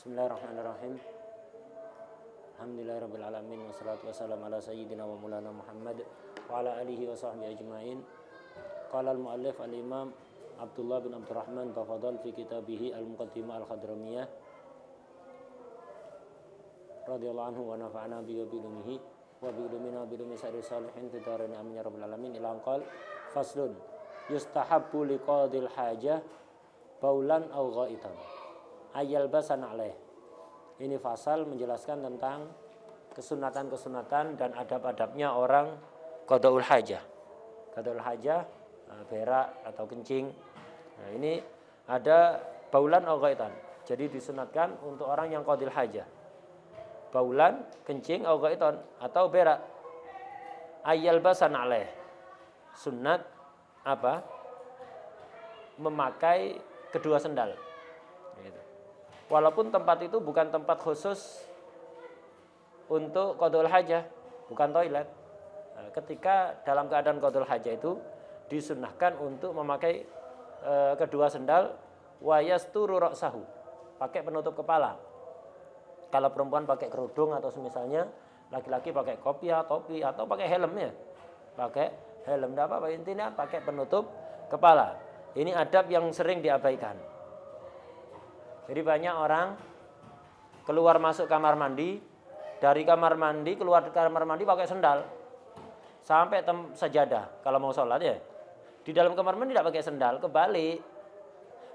Bismillahirrahmanirrahim. Alhamdulillahirabbil alamin wassalatu wassalamu ala sayyidina wa maulana Muhammad wa ala alihi wa sahbihi ajmain. Qala al-muallif al-imam Abdullah bin Abdurrahman Bafadal fi kitabih al-Muqaddimah al-Khadramiyah radhiyallahu anhu wa nafa'ana bi ulumihi wa bi ulumina bi ulumi sa'ir salihin fi darin amin ya rabbal alamin. Ila qal faslun yustahabbu liqadil hajah baulan aw ghaitan ayal basan alaih. Ini fasal menjelaskan tentang kesunatan-kesunatan dan adab-adabnya orang qadaul hajah. Qadaul hajah, berak atau kencing. Nah, ini ada baulan aw ghaitan. Jadi disunatkan untuk orang yang qadil hajah. Baulan, kencing aw ghaitan atau berak. Ayal basan alaih. Sunnat apa? Memakai kedua sendal. Gitu. Walaupun tempat itu bukan tempat khusus untuk qadaul hajah, bukan toilet. Nah, ketika dalam keadaan qadaul hajah itu disunnahkan untuk memakai kedua sendal wa yasturu ra'sahu, pakai penutup kepala. Kalau perempuan pakai kerudung atau semisalnya, laki-laki pakai kopiah, topi atau pakai helmnya. Pakai helm enggak apa-apa, intinya pakai penutup kepala. Ini adab yang sering diabaikan. Jadi banyak orang keluar masuk kamar mandi, dari kamar mandi keluar kamar mandi pakai sendal sampai sajadah kalau mau sholat ya. Di dalam kamar mandi tidak pakai sendal, kebalik.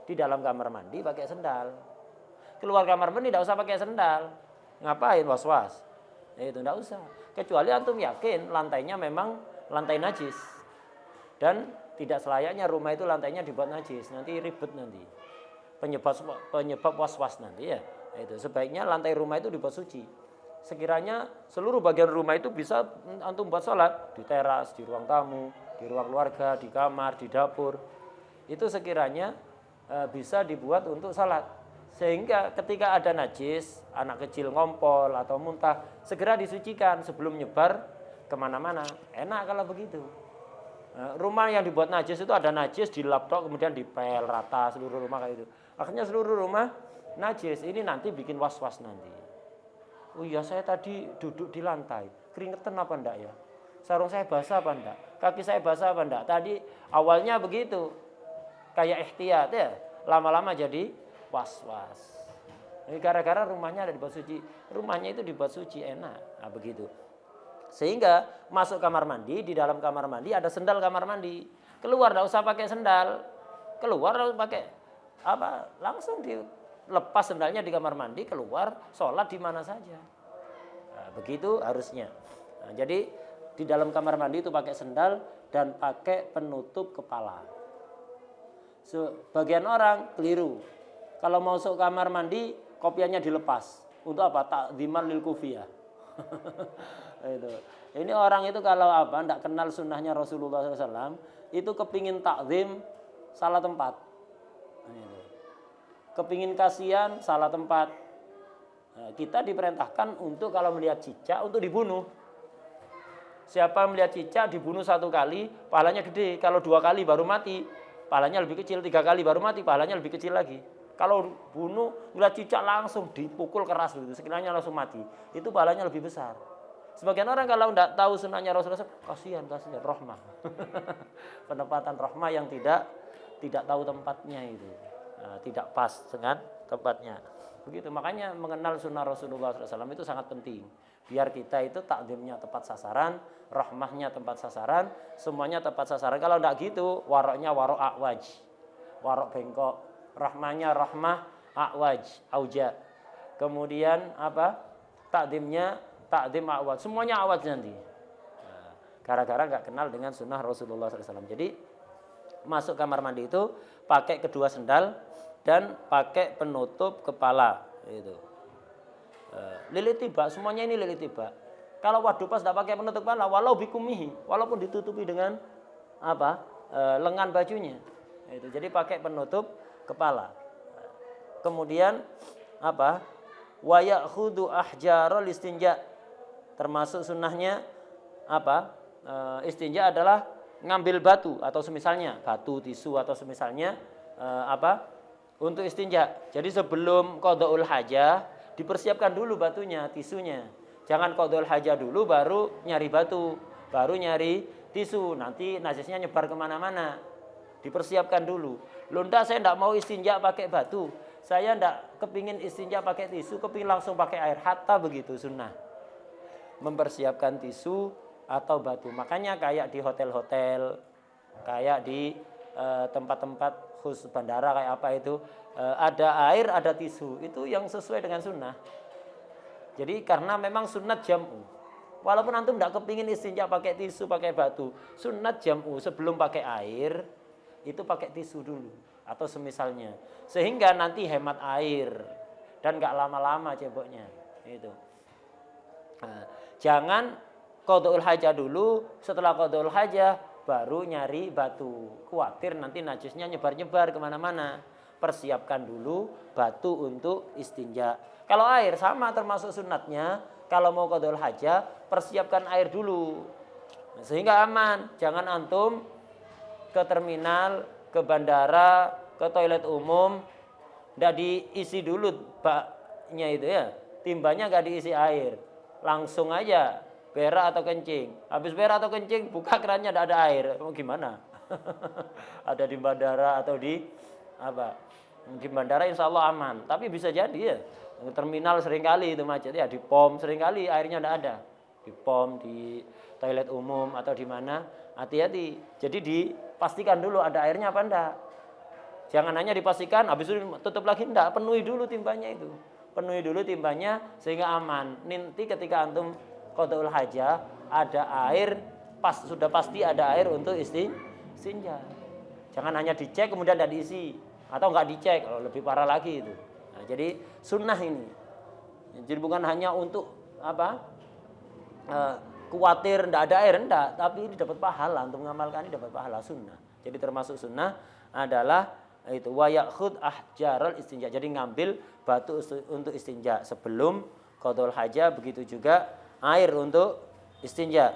Di dalam kamar mandi pakai sendal. Keluar kamar mandi tidak usah pakai sendal. Ngapain was-was? Itu tidak usah. Kecuali antum yakin lantainya memang lantai najis. Dan tidak selayaknya rumah itu lantainya dibuat najis, nanti ribet nanti. Penyebab was-was nanti ya. Itu sebaiknya lantai rumah itu dibuat suci. Sekiranya seluruh bagian rumah itu bisa antum buat sholat di teras, di ruang tamu, di ruang keluarga, di kamar, di dapur. Itu sekiranya bisa dibuat untuk sholat. Sehingga ketika ada najis, anak kecil ngompol atau muntah, segera disucikan sebelum nyebar kemana-mana. Enak kalau begitu. Rumah yang dibuat najis itu ada najis di laptop kemudian dipel rata seluruh rumah kayak itu. Akhirnya seluruh rumah najis. Ini nanti bikin was-was nanti. Oh iya, saya tadi duduk di lantai, keringetan apa enggak ya? Sarung saya basah apa enggak? Kaki saya basah apa enggak? Tadi awalnya begitu. Kayak ihtiyat ya. Lama-lama jadi was-was. Ini gara-gara rumahnya ada dibuat suci. Rumahnya itu dibuat suci, enak. Nah, begitu. Sehingga masuk kamar mandi, di dalam kamar mandi ada sendal kamar mandi. Keluar enggak usah pakai sendal. Keluar harus pakai apa? Langsung dilepas sendalnya di kamar mandi, keluar sholat di mana saja. Nah, begitu harusnya. Nah, jadi di dalam kamar mandi itu pakai sendal dan pakai penutup kepala. Sebagian orang keliru. Kalau masuk kamar mandi, kopiahnya dilepas. Untuk apa? Takdziman lil kufiyah. Itu. Ini orang itu kalau apa? Tidak kenal sunnahnya Rasulullah SAW, itu kepingin takzim salah tempat. Itu. Kepingin kasihan salah tempat. Nah, kita diperintahkan untuk kalau melihat cicak untuk dibunuh. Siapa melihat cicak dibunuh satu kali, pahalanya gede. Kalau dua kali baru mati, pahalanya lebih kecil. Tiga kali baru mati, pahalanya lebih kecil lagi. Kalau bunuh, melihat cicak langsung dipukul keras begitu, sekiranya langsung mati, itu pahalanya lebih besar. Sebagian orang kalau tidak tahu sunnahnya Rasulullah, kasihan, rahmah. Penempatan rahmah yang tidak tahu tempatnya itu, nah, tidak pas dengan tempatnya. Begitu, makanya mengenal sunnah Rasulullah SAW itu sangat penting. Biar kita itu takdimnya tepat sasaran, rahmahnya tepat sasaran, semuanya tepat sasaran. Kalau tidak gitu, waroknya warok a'waj, warok bengkok. Rahmahnya rahmah a'waj, auja. Kemudian apa? Takdimnya takdim a'waj. Semuanya a'waj nanti. Nah, gara-gara enggak kenal dengan sunnah Rasulullah SAW. Jadi masuk kamar mandi itu pakai kedua sendal dan pakai penutup kepala. Itu. Lilit tiba, semuanya ini lilit tiba. Kalau wadu pas tidak pakai penutup kepala, walau bikumihi, walaupun ditutupi dengan apa? Lengan bajunya. Itu. Jadi pakai penutup kepala. Kemudian apa? Wa ya'khudhu ahjarul istinja. Termasuk sunnahnya apa? Istinja adalah ngambil batu atau semisalnya batu, tisu atau semisalnya apa? untuk istinja. Jadi sebelum qada'ul hajah dipersiapkan dulu batunya, tisunya. Jangan qada'ul hajah dulu baru nyari batu, baru nyari tisu. Nanti najisnya nyebar kemana-mana. Dipersiapkan dulu. Loh enggak, saya enggak mau istinja pakai batu. Saya enggak kepingin istinja pakai tisu, kepingin langsung pakai air. Hatta begitu sunnah. Mempersiapkan tisu atau batu. Makanya kayak di hotel-hotel, kayak di tempat-tempat khusus bandara kayak apa itu, ada air, ada tisu. Itu yang sesuai dengan sunnah. Jadi karena memang sunnat jam'u. Walaupun antum tidak kepingin istinja pakai tisu, pakai batu, sunnat jam'u sebelum pakai air itu pakai tisu dulu atau semisalnya, sehingga nanti hemat air dan nggak lama-lama ceboknya. Itu. Nah, jangan qada'ul hajah dulu, setelah qada'ul hajah baru nyari batu. Khawatir nanti najisnya nyebar-nyebar kemana-mana. Persiapkan dulu batu untuk istinja. Kalau air sama termasuk sunatnya. Kalau mau qada'ul hajah, persiapkan air dulu. Sehingga aman. Jangan antum ke terminal, ke bandara, ke toilet umum, nggak diisi dulu baknya itu ya. Timbanya nggak diisi air. Langsung aja berak atau kencing. Habis berak atau kencing, buka kerannya tidak ada air. Mau gimana? Ada di bandara atau di apa? Di bandara insya Allah aman. Tapi bisa jadi ya. Terminal seringkali itu macet ya. Di pom seringkali airnya tidak ada. Di pom, di toilet umum atau di mana. Hati-hati. Jadi dipastikan dulu ada airnya apa enggak. Jangan hanya dipastikan, habis itu tutup lagi. Enggak, penuhi dulu timbanya itu. Penuhi dulu timbanya sehingga aman. Nanti ketika antum qada'ul hajah ada air, sudah pasti ada air untuk istinja. Jangan hanya dicek kemudian tidak diisi atau enggak dicek, lebih parah lagi itu. Nah, jadi sunnah ini. Jadi bukan hanya untuk apa? Khawatir tidak ada air, enggak, tapi ini dapat pahala, untuk mengamalkan ini dapat pahala sunnah. Jadi termasuk sunnah adalah itu wa ya'khud ahjaral istinja. Jadi ngambil batu untuk istinja sebelum qada'ul hajah, begitu juga air untuk istinja.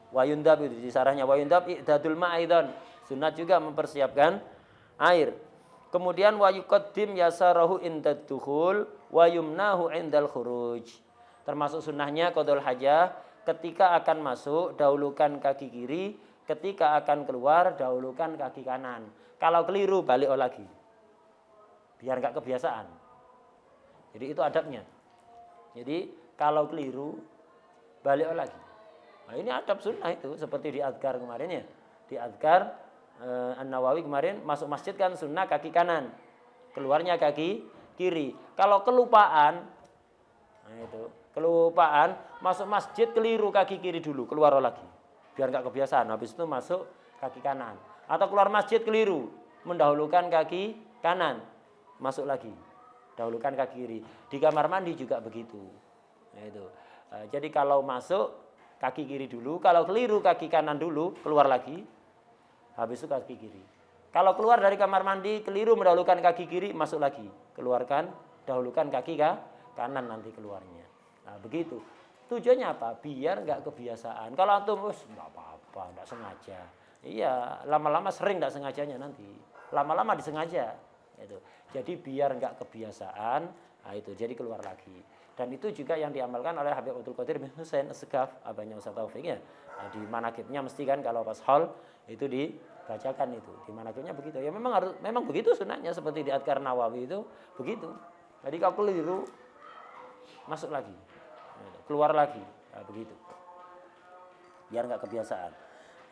Wa yundab itu di sarahnya, wa yundab i'dadul ma'aidan. Sunat juga mempersiapkan air. Kemudian wa yuqaddim yasarahu indad dukhul wa yumnahu indal khuruj. Termasuk sunnahnya qada'ul hajah, ketika akan masuk dahulukan kaki kiri, ketika akan keluar dahulukan kaki kanan. Kalau keliru balik lagi. Biar enggak kebiasaan. Jadi itu adabnya. Jadi kalau keliru balik lagi. Nah, ini adab sunnah itu, seperti di adhkar kemarin ya. Di adhkar An-Nawawi kemarin masuk masjid kan sunnah kaki kanan. Keluarnya kaki kiri. Kalau kelupaan, nah itu, kelupaan masuk masjid keliru kaki kiri dulu, keluar lagi. Biar enggak kebiasaan, habis itu masuk kaki kanan. Atau keluar masjid keliru, mendahulukan kaki kanan, masuk lagi. Dahulukan kaki kiri. Di kamar mandi juga begitu. Nah, itu. Jadi kalau masuk kaki kiri dulu, kalau keliru kaki kanan dulu, keluar lagi. Habis itu kaki kiri. Kalau keluar dari kamar mandi keliru mendahulukan kaki kiri, masuk lagi. Keluarkan, dahulukan kaki kanan nanti keluarnya. Nah, begitu. Tujuannya apa? Biar enggak kebiasaan. Kalau antum enggak apa-apa, enggak sengaja. Iya, lama-lama sering enggak sengajanya nanti. Lama-lama disengaja. Itu. Jadi biar enggak kebiasaan, nah itu jadi keluar lagi. Dan itu juga yang diamalkan oleh Habib Abdul Qadir bin Husain As-Segaf, abahnya Ustaz Taufik ya. Nah, di manakibnya mesti kan kalau pas haul itu dibacakan itu. Di manakibnya begitu. Ya memang begitu sunatnya, seperti di Adhkar Nawawi itu begitu. Jadi kalau keliru masuk lagi. Keluar lagi. Nah, begitu. Biar enggak kebiasaan.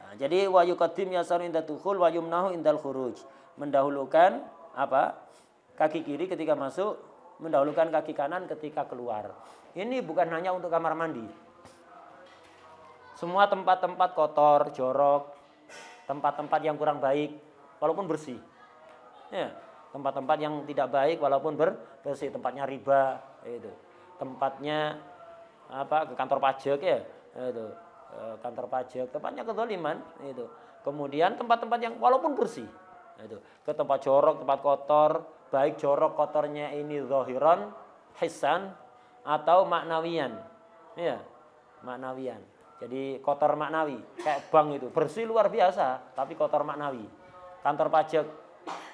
Nah, jadi wa yuqaddim yasaru inda dukhul wa yumnahu indal khuruj. Mendahulukan apa? Kaki kiri ketika masuk, mendahulukan kaki kanan ketika keluar. Ini bukan hanya untuk kamar mandi. Semua tempat-tempat kotor, jorok, tempat-tempat yang kurang baik walaupun bersih. Ya, tempat-tempat yang tidak baik walaupun bersih, tempatnya riba itu. Tempatnya apa? Ke kantor pajak ya, itu. Kantor pajak, tempatnya kezaliman itu. Kemudian tempat-tempat yang walaupun bersih itu. Ke tempat jorok, tempat kotor, baik jorok kotornya ini zahiran, hissan atau maknawian. Ya, maknawian. Jadi kotor maknawi, kayak bank itu, bersih luar biasa tapi kotor maknawi. Kantor pajak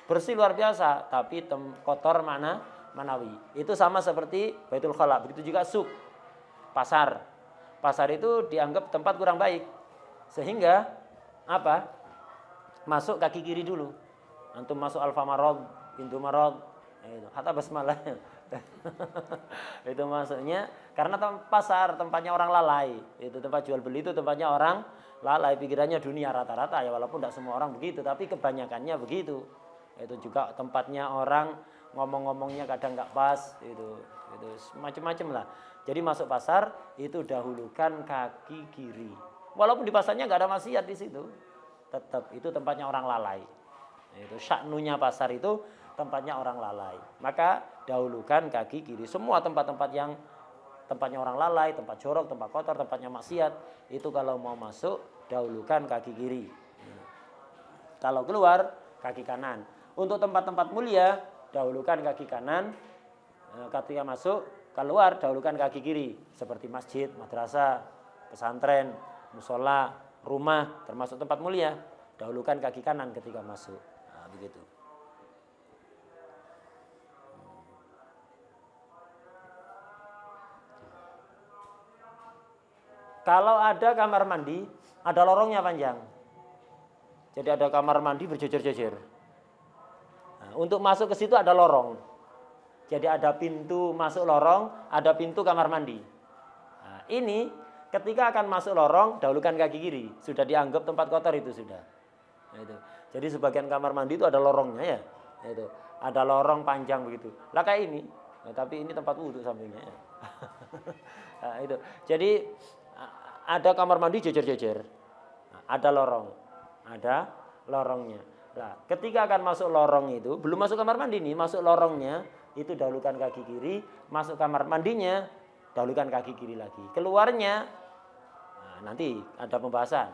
bersih luar biasa, tapi kotor manawi. Itu sama seperti Baitul Khala. Begitu juga suk, pasar. Pasar itu dianggap tempat kurang baik. Sehingga apa? Masuk kaki kiri dulu. Antum masuk Alfamart, pintu Marot, itu hatta basmalah. Itu maksudnya karena pasar tempatnya orang lalai. Itu tempat jual beli itu tempatnya orang lalai, pikirannya dunia rata-rata ya, walaupun tidak semua orang begitu, tapi kebanyakannya begitu. Itu juga tempatnya orang ngomong-ngomongnya kadang nggak pas, itu macam-macam lah. Jadi masuk pasar itu dahulukan kaki kiri. Walaupun di pasarnya nggak ada maksiat di situ, tetap itu tempatnya orang lalai. Itu sya'nunya pasar itu tempatnya orang lalai. Maka dahulukan kaki kiri. Semua tempat-tempat yang tempatnya orang lalai, tempat jorok, tempat kotor, tempatnya maksiat, itu kalau mau masuk dahulukan kaki kiri. Kalau keluar kaki kanan. Untuk tempat-tempat mulia dahulukan kaki kanan. Ketika masuk, keluar dahulukan kaki kiri. Seperti masjid, madrasah, pesantren, musola, rumah, termasuk tempat mulia, dahulukan kaki kanan ketika masuk. Nah, begitu. Kalau ada kamar mandi, ada lorongnya panjang. Jadi ada kamar mandi berjejer-jejer. Nah, untuk masuk ke situ ada lorong. Jadi ada pintu masuk lorong, ada pintu kamar mandi. Nah, ini ketika akan masuk lorong, dahulukan kaki kiri. Sudah dianggap tempat kotor itu sudah. Nah, itu. Jadi sebagian kamar mandi itu ada lorongnya ya. Nah, itu. Ada lorong panjang begitu. Lah kayak ini. Nah, tapi ini tempat wudhu sampingnya ya. Nah, itu. Jadi ada kamar mandi jejer-jejer. Nah, ada lorong. Ada lorongnya. Nah, ketika akan masuk lorong itu, belum masuk kamar mandi nih, masuk lorongnya, itu dahulukan kaki kiri, masuk kamar mandinya, dahulukan kaki kiri lagi. Keluarnya, nah, nanti ada pembahasan.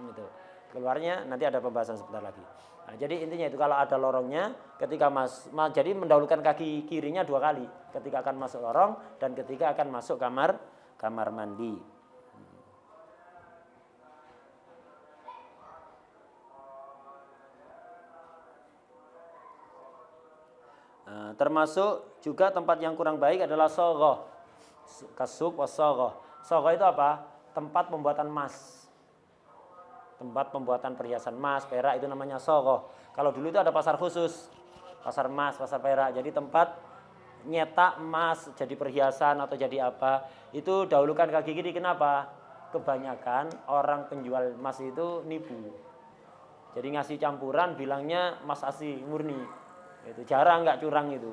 Gitu. Keluarnya nanti ada pembahasan sebentar lagi. Nah, jadi intinya itu kalau ada lorongnya, ketika jadi mendahulukan kaki kirinya 2 kali, ketika akan masuk lorong dan ketika akan masuk kamar mandi. Nah, termasuk juga tempat yang kurang baik adalah sogoh, kasuk wasogoh. Sogoh itu apa? Tempat pembuatan emas, tempat pembuatan perhiasan emas, perak, itu namanya sogoh. Kalau dulu itu ada pasar khusus, pasar emas, pasar perak. Jadi tempat nyetak emas jadi perhiasan atau jadi apa, itu dahulukan kaki kiri. Kenapa? Kebanyakan orang penjual emas itu nipu. Jadi ngasih campuran, bilangnya emas asli murni. Itu jarang nggak curang itu.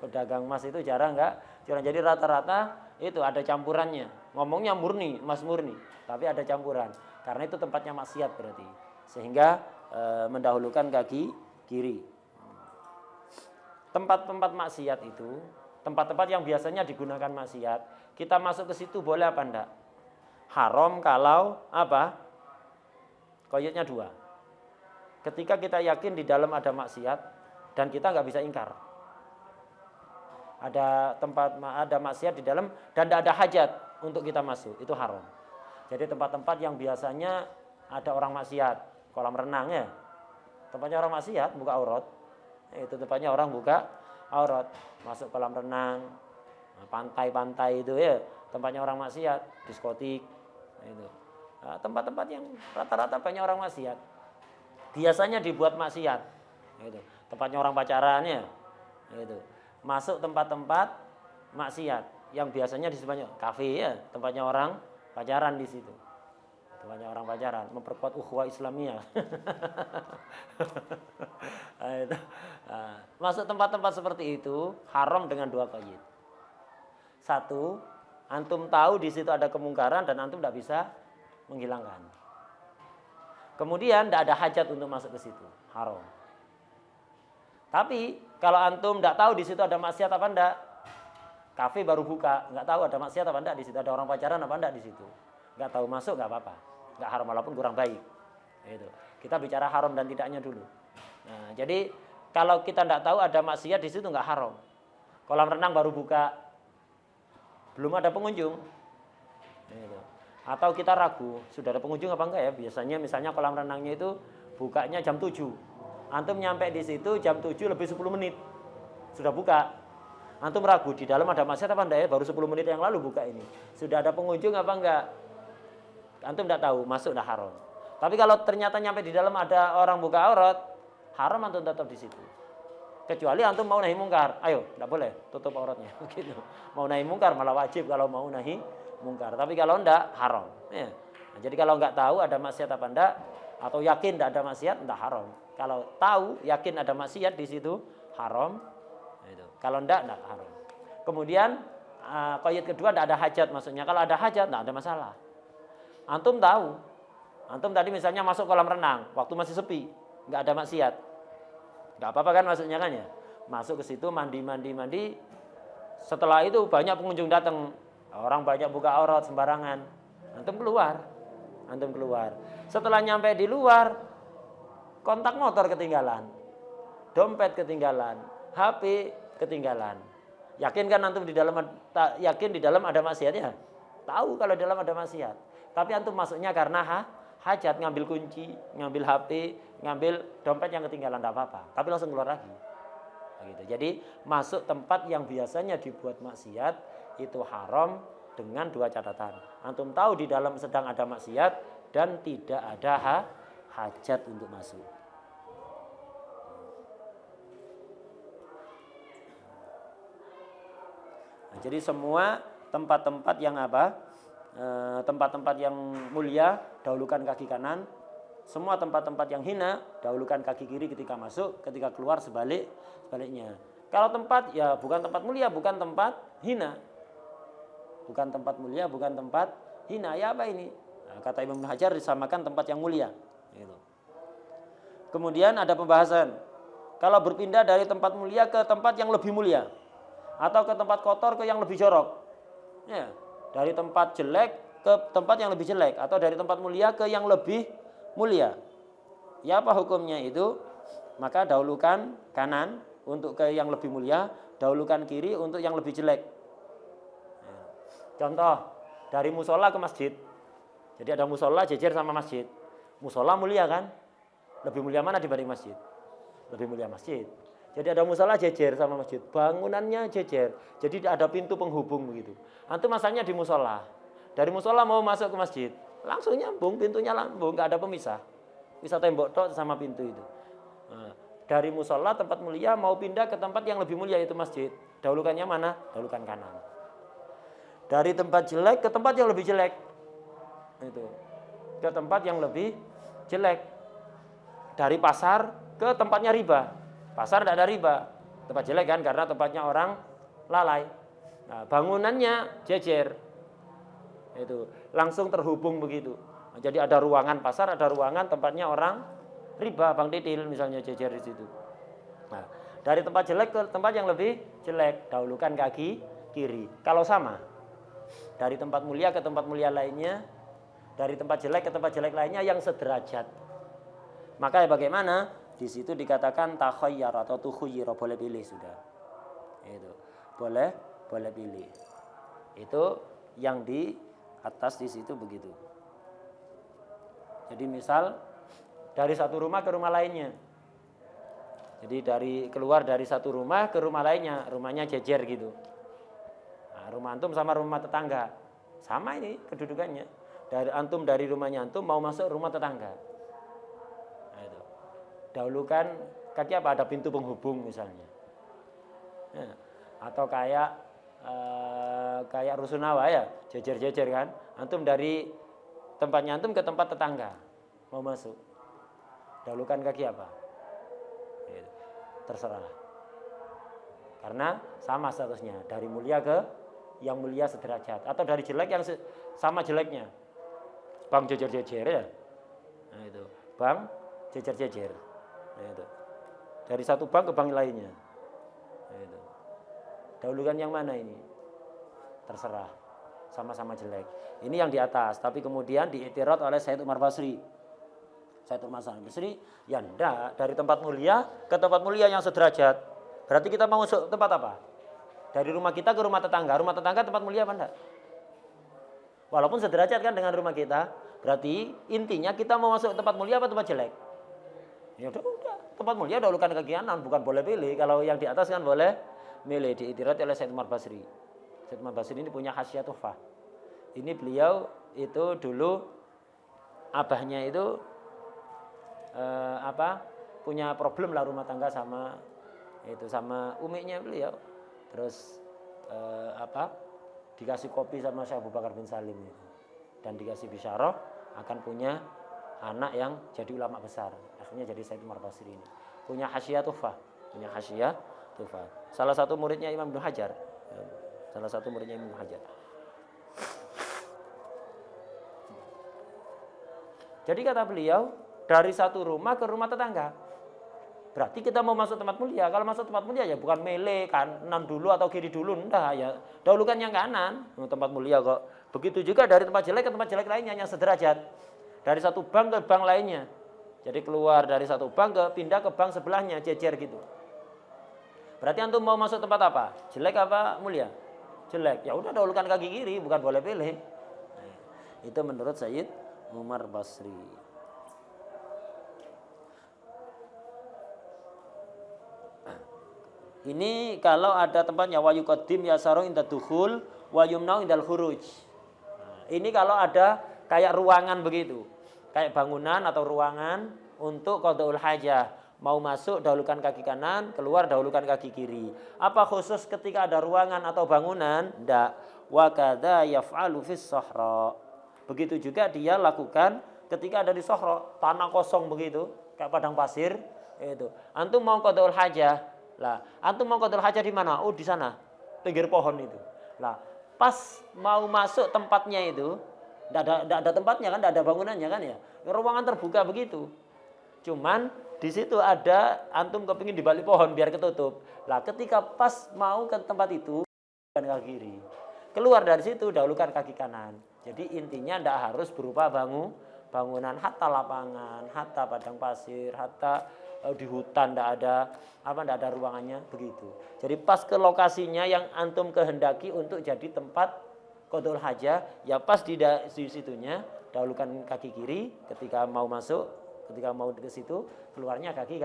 Pedagang emas itu jarang nggak curang. Jadi rata-rata itu ada campurannya. Ngomongnya murni, emas murni, tapi ada campuran. Karena itu tempatnya maksiat berarti. Sehingga mendahulukan kaki kiri. Tempat-tempat maksiat itu, tempat-tempat yang biasanya digunakan maksiat, kita masuk ke situ boleh apa enggak? Haram kalau apa? Qaydnya 2. Ketika kita yakin di dalam ada maksiat dan kita nggak bisa ingkar. Ada maksiat di dalam dan tidak ada hajat untuk kita masuk, itu haram. Jadi tempat-tempat yang biasanya ada orang maksiat, kolam renang ya, tempatnya orang maksiat, buka aurat. Itu tempatnya orang buka aurat, masuk kolam renang, pantai-pantai itu ya, tempatnya orang maksiat, diskotik, itu. Nah, tempat-tempat yang rata-rata banyak orang maksiat, biasanya dibuat maksiat, itu. Tempatnya orang pacaran ya, itu. Masuk tempat-tempat maksiat yang biasanya disebutnya kafe ya, tempatnya orang pacaran di situ. Tempatnya orang pacaran, memperkuat ukhuwah Islamiyah. Nah, masuk tempat-tempat seperti itu haram dengan 2 qaid. 1, antum tahu di situ ada kemungkaran dan antum tidak bisa menghilangkan. Kemudian tidak ada hajat untuk masuk ke situ, haram. Tapi kalau antum tidak tahu di situ ada maksiat apa enggak, kafe baru buka, nggak tahu ada maksiat apa enggak di situ, ada orang pacaran apa enggak di situ, nggak tahu masuk nggak apa-apa, nggak haram walaupun kurang baik. Itu. Kita bicara haram dan tidaknya dulu. Nah, jadi kalau kita tidak tahu ada maksiat di situ nggak haram. Kolam renang baru buka, belum ada pengunjung. Itu. Atau kita ragu, sudah ada pengunjung apa enggak ya? Biasanya misalnya kolam renangnya itu bukanya jam 7. Antum nyampe di situ jam 7 lebih 10 menit. Sudah buka. Antum ragu di dalam ada maksiat apa enggak ya? Baru 10 menit yang lalu buka ini. Sudah ada pengunjung apa enggak? Antum enggak tahu, masuk dah haram. Tapi kalau ternyata nyampe di dalam ada orang buka aurat, haram antum tetap di situ. Kecuali antum mau nahi mungkar. Ayo, enggak boleh tutup auratnya. Gitu. Mau nahi mungkar malah wajib kalau mau nahi mungkar. Tapi kalau enggak haram. Ya. Nah, jadi kalau enggak tahu ada maksiat apa enggak atau yakin enggak ada maksiat, enggak haram. Kalau tahu yakin ada maksiat di situ haram. Itu. Kalau enggak haram. Kemudian qaid kedua enggak ada hajat maksudnya. Kalau ada hajat enggak ada masalah. Antum tahu. Antum tadi misalnya masuk kolam renang, waktu masih sepi, enggak ada maksiat. Enggak apa-apa kan maksudnya kan ya. Masuk ke situ mandi. Setelah itu banyak pengunjung datang. Orang banyak buka aurat sembarangan. Antum keluar. Setelah nyampe di luar, kontak motor ketinggalan. Dompet ketinggalan, HP ketinggalan. Yakin kan antum di dalam ada maksiatnya? Tahu kalau di dalam ada maksiat. Tapi antum masuknya karena hajat, ngambil kunci, ngambil HP, ngambil dompet yang ketinggalan, tidak apa-apa. Tapi langsung keluar lagi. Begitu. Jadi masuk tempat yang biasanya dibuat maksiat itu haram dengan dua catatan. Antum tahu di dalam sedang ada maksiat dan tidak ada hajat untuk masuk. Nah, jadi semua tempat-tempat yang tempat-tempat yang mulia dahulukan kaki kanan. Semua tempat-tempat yang hina dahulukan kaki kiri ketika masuk, ketika keluar sebaliknya. Kalau tempat ya bukan tempat mulia, bukan tempat hina. Bukan tempat mulia, bukan tempat hina. Ya apa ini? Nah, kata Imam Hajar disamakan tempat yang mulia. Gitu. Kemudian ada pembahasan. Kalau berpindah dari tempat mulia ke tempat yang lebih mulia. Atau ke tempat kotor ke yang lebih jorok. Ya, dari tempat jelek ke tempat yang lebih jelek. Atau dari tempat mulia ke yang lebih mulia. Ya apa hukumnya itu? Maka dahulukan kanan untuk ke yang lebih mulia. Dahulukan kiri untuk yang lebih jelek. Contoh, dari musola ke masjid. Jadi ada musola jejer sama masjid. Musola mulia kan? Lebih mulia mana dibanding masjid? Lebih mulia masjid. Jadi ada musola jejer sama masjid. Bangunannya jejer. Jadi ada pintu penghubung begitu. Antum masanya di musola. Dari musola mau masuk ke masjid. Langsung nyambung, pintunya lambung. Nggak ada pemisah. Bisa tembok tok sama pintu itu. Nah, dari musola tempat mulia mau pindah ke tempat yang lebih mulia itu masjid. Dahulukannya mana? Dahulukan kanan. Dari tempat jelek ke tempat yang lebih jelek. Itu. Ke tempat yang lebih jelek. Dari pasar ke tempatnya riba. Pasar tidak ada riba. Tempat jelek kan karena tempatnya orang lalai. Nah, bangunannya jejer. Itu langsung terhubung begitu. Nah, jadi ada ruangan pasar, ada ruangan tempatnya orang riba, Bang Titil misalnya jejer di situ. Nah, dari tempat jelek ke tempat yang lebih jelek, dahulukan kaki kiri. Kalau sama, dari tempat mulia ke tempat mulia lainnya, dari tempat jelek ke tempat jelek lainnya yang sederajat. Maka bagaimana? Di situ dikatakan takhayyar atau tukhayyir, boleh pilih sudah. Itu. Boleh pilih. Itu yang di atas di situ begitu. Jadi misal dari satu rumah ke rumah lainnya. Jadi keluar dari satu rumah ke rumah lainnya, rumahnya jejer gitu. Nah, rumah antum sama rumah tetangga. Sama ini kedudukannya. Dari rumahnya antum mau masuk rumah tetangga. Nah, itu. Dahulukan kaki apa? Ada pintu penghubung misalnya. Nah, atau kayak rusunawa ya, jejer-jejer kan. Antum dari tempatnya antum ke tempat tetangga mau masuk. Dahulukan kaki apa? Gitu. Terserah. Karena sama statusnya, dari mulia ke yang mulia sederajat, atau dari jelek yang sama jeleknya. Bang jejer-jejer ya. Nah itu, bang jejer-jejer. Nah itu. Dari satu bank ke bank lainnya. Nah itu. Dahulukan yang mana ini? Terserah. Sama-sama jelek. Ini yang di atas, tapi kemudian diiktirad oleh Said Umar Basri. Said Umar Basri, ya enggak, dari tempat mulia ke tempat mulia yang sederajat. Berarti kita mau masuk tempat apa? Dari rumah kita ke rumah tetangga. Rumah tetangga tempat mulia apa enggak? Walaupun sederajat kan dengan rumah kita, berarti intinya kita mau masuk tempat mulia apa tempat jelek? Ya udah. tempat mulia dahulukan kaki kanan, bukan boleh pilih. Kalau yang di atas kan boleh milih. Diitirati oleh Said Umar Basri. Said Umar Basri ini punya khasiat tuhfah. Ini beliau itu dulu abahnya itu punya problem lah rumah tangga sama umiknya beliau. Terus dikasih kopi sama Syekh Abu Bakar bin Salim itu. Dan dikasih bisyarah akan punya anak yang jadi ulama besar. Akhirnya jadi Said Umar Basri ini. Punya khasiat tuhfah. Salah satu muridnya Imam Ibnu Hajar. Jadi kata beliau, dari satu rumah ke rumah tetangga. Berarti kita mau masuk tempat mulia. Kalau masuk tempat mulia ya bukan mele kanan dulu atau kiri dulu. Enggak ya. Dahulukan yang kanan. Tempat mulia kok. Begitu juga dari tempat jelek ke tempat jelek lainnya yang sederajat. Dari satu bank ke bank lainnya. Jadi keluar dari satu bank pindah ke bank sebelahnya, jejer gitu. Berarti antum mau masuk tempat apa? Jelek apa mulia? Jelek. Ya udah dahulukan kaki kiri, bukan boleh pilih. Nah, itu menurut Sayyid Umar Basri. Ini kalau ada tempatnya wa yuqaddim yasaru inda dukhul wa yumna'u indal khuruj. Ini kalau ada kayak ruangan begitu. Kayak bangunan atau ruangan untuk qadaul hajah. Mau masuk dahulukan kaki kanan, keluar dahulukan kaki kiri. Apa khusus ketika ada ruangan atau bangunan? Enggak. Wa kadza yaf'alu fis sahra. Begitu juga dia lakukan ketika ada di sahra, tanah kosong begitu, kayak padang pasir itu. Antum mau qadaul hajah. Lah, antum mau qadaul hajah di mana? Oh, di sana. Pinggir pohon itu. Lah, pas mau masuk tempatnya itu, enggak ada tempatnya kan, enggak ada bangunannya kan ya. Ruangan terbuka begitu. Cuman di situ ada antum kepingin di balik pohon biar ketutup. Lah ketika pas mau ke tempat itu kaki kiri. Keluar dari situ dahulukan kaki kanan. Jadi intinya tidak harus berupa bangunan, hatta lapangan, hatta padang pasir, hatta di hutan tidak ada ruangannya begitu. Jadi pas ke lokasinya yang antum kehendaki untuk jadi tempat qadaul hajah, ya pas di situnya dahulukan kaki kiri ketika mau masuk, ketika mau ke situ keluarnya kaki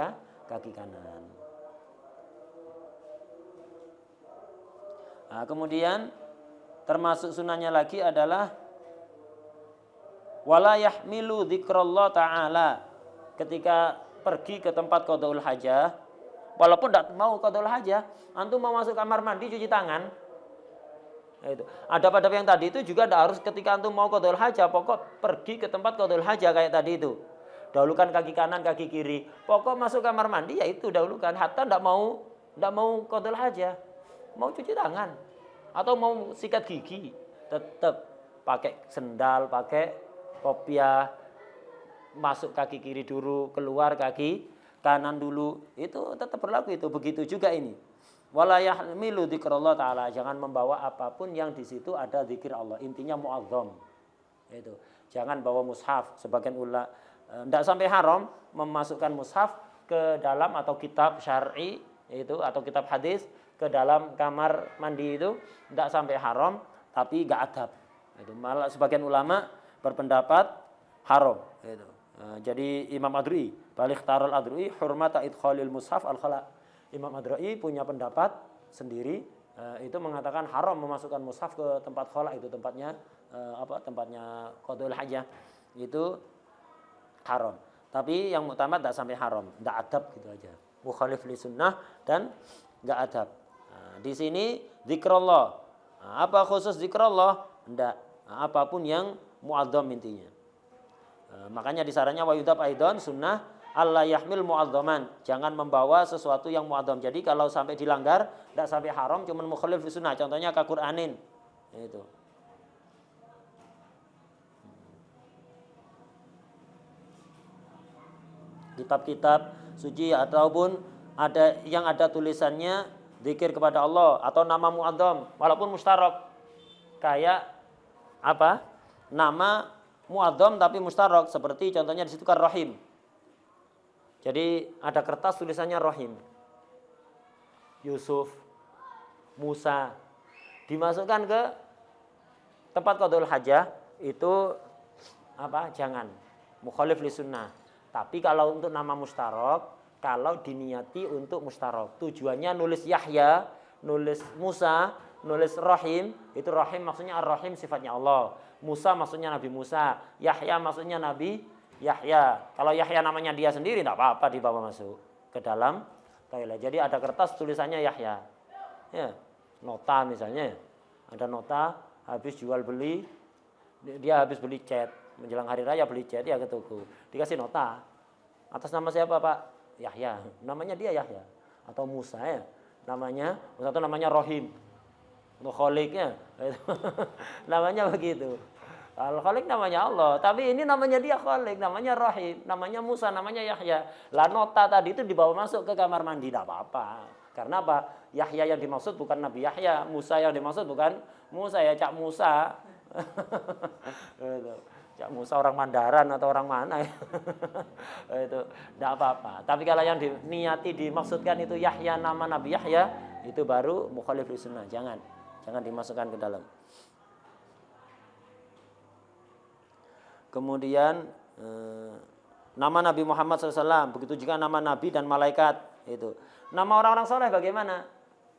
kanan. Nah, kemudian termasuk sunahnya lagi adalah wala yahmilu dzikrallah ta'ala. Ketika pergi ke tempat qadaul hajah, walaupun tidak mau qadaul hajah, antum mau masuk kamar mandi cuci tangan. Itu. Adab-adab yang tadi itu juga tidak harus ketika antum mau qadaul hajah, pokok pergi ke tempat qadaul hajah kayak tadi itu. Dahulukan kaki kanan, kaki kiri. Pokok masuk kamar mandi ya itu dahulukan. Hatta tidak mau qadaul hajah, mau cuci tangan atau mau sikat gigi, tetap pakai sendal, pakai kopiah, masuk kaki kiri dulu, keluar kaki kanan dulu. Itu tetap berlaku itu. Begitu juga ini. Wala yahmilu dzikrallah ta'ala. Jangan membawa apapun yang di situ ada zikir Allah. Intinya mu'azzam. Itu. Jangan bawa mushaf. Sebagian ulama tidak sampai haram memasukkan mushaf ke dalam atau kitab syar'i itu atau kitab hadis ke dalam kamar mandi itu tidak sampai haram, tapi enggak adab. Itu malah sebagian ulama berpendapat haram. Itu. Jadi Imam Adru'i, balik tarul Adru'i hurmata idkhalil mushaf al-khala. Imam Adru'i punya pendapat sendiri itu mengatakan haram memasukkan mushaf ke tempat khala, itu tempatnya tempatnya qadaul hajah. Itu haram. Tapi yang muktamad tidak sampai haram, tidak adab gitu aja. Mukhalif li sunnah dan enggak adab. Nah, di sini zikrullah. Nah, apa khusus zikrullah? Enggak. Nah, apapun yang mu'azzam intinya. Makanya disarannya wa yudab aidon sunnah alla yahmil mu'azzaman. Jangan membawa sesuatu yang mu'azzam. Jadi kalau sampai dilanggar enggak sampai haram, cuman mukhalif li sunnah. Contohnya ka Qur'anin. Itu. Kitab-kitab suci ataupun ada yang ada tulisannya zikir kepada Allah atau nama mu'azzam walaupun mustarak, kayak apa? Nama mu'azzam tapi mustarak, seperti contohnya di situ kan Rahim. Jadi ada kertas tulisannya Rahim. Yusuf, Musa dimasukkan ke tempat qadaul hajah itu apa? Jangan. Mukhalif li sunnah. Tapi kalau untuk nama mustarak kalau diniati untuk mustarok. Tujuannya nulis Yahya, nulis Musa, nulis Rahim, itu Rahim maksudnya Ar-Rahim sifatnya Allah. Musa maksudnya Nabi Musa, Yahya maksudnya Nabi Yahya. Kalau Yahya namanya dia sendiri tidak apa-apa dibawa masuk ke dalam toilet. Jadi ada kertas tulisannya Yahya. Ya, nota misalnya. Ada nota habis jual beli, dia habis beli cat, menjelang hari raya beli cat ya ke toko. Dikasih nota. Atas nama siapa, Pak? Yahya. Namanya dia Yahya atau Musa ya. Namanya Musa itu namanya Rahim. Untuk Kholiknya namanya begitu. Al-Khalik namanya Allah, tapi ini namanya dia Khalik, namanya Rahim, namanya Musa, namanya Yahya. Lah nota tadi itu dibawa masuk ke kamar mandi, tidak apa-apa. Karena apa? Yahya yang dimaksud bukan Nabi Yahya, Musa yang dimaksud bukan Musa ya, Cak Musa. Cak Musa orang Mandaran atau orang mana ya. Itu tidak apa-apa. Tapi kalau yang diniati dimaksudkan itu Yahya, nama Nabi Yahya, itu baru mukhalif li sunnah. Jangan dimasukkan ke dalam. Kemudian nama Nabi Muhammad SAW, begitu juga nama Nabi dan malaikat itu. Nama orang-orang soleh bagaimana?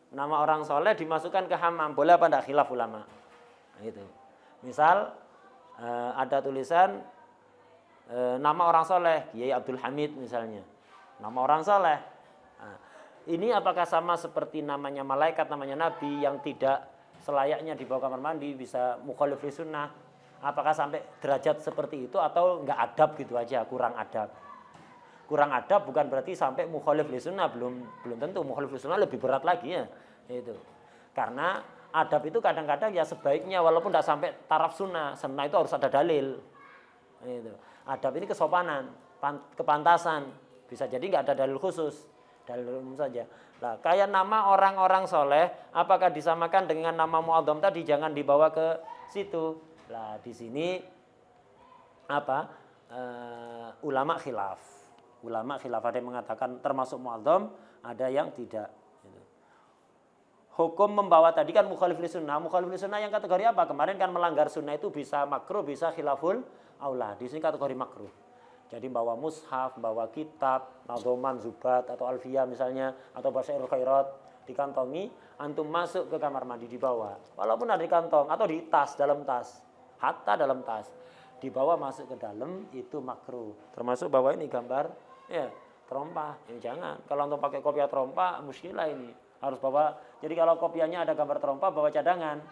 Nama orang soleh dimasukkan ke hammam, boleh apa tidak? Khilaf ulama. Itu. Misal ada tulisan nama orang soleh, Kiai Abdul Hamid misalnya. Nama orang soleh. Nah, ini apakah sama seperti namanya malaikat, namanya Nabi yang tidak selayaknya dibawa kamar mandi, bisa mukhalif li sunnah? Apakah sampai derajat seperti itu atau enggak adab gitu aja, kurang adab? Kurang adab bukan berarti sampai mukhalif li sunnah, belum tentu. Mukhalif li sunnah lebih berat lagi ya. Itu. Karena adab itu kadang-kadang ya sebaiknya walaupun tidak sampai taraf sunnah. Sunnah itu harus ada dalil. Itu. Adab ini kesopanan, kepantasan. Bisa jadi enggak ada dalil khusus, dalil umum saja. Nah, kayak nama orang-orang soleh, apakah disamakan dengan nama mu'adzam tadi? Jangan dibawa ke situ. Nah, di sini ulama khilaf. Ulama khilaf, ada yang mengatakan termasuk mu'adzam, ada yang tidak. Hukum membawa tadi kan mukhalif li sunnah. Mukhalif li sunnah yang kategori apa? Kemarin kan melanggar sunnah itu bisa makruh, bisa khilaful aula. Di sini kategori makruh. Jadi bawa mushaf, bawa kitab, nadhoman, zubat atau alfiyah misalnya, atau basairul khairat dikantongi, antum masuk ke kamar mandi dibawa. Walaupun ada di kantong atau di tas, dalam tas. Hatta dalam tas dibawa masuk ke dalam itu makruh. Termasuk bawa ini gambar ya trompa. Ini jangan. Kalau untuk pakai kopiah trompa muskilah ini. Harus bawa. Jadi kalau kopiahnya ada gambar trompa bawa cadangan.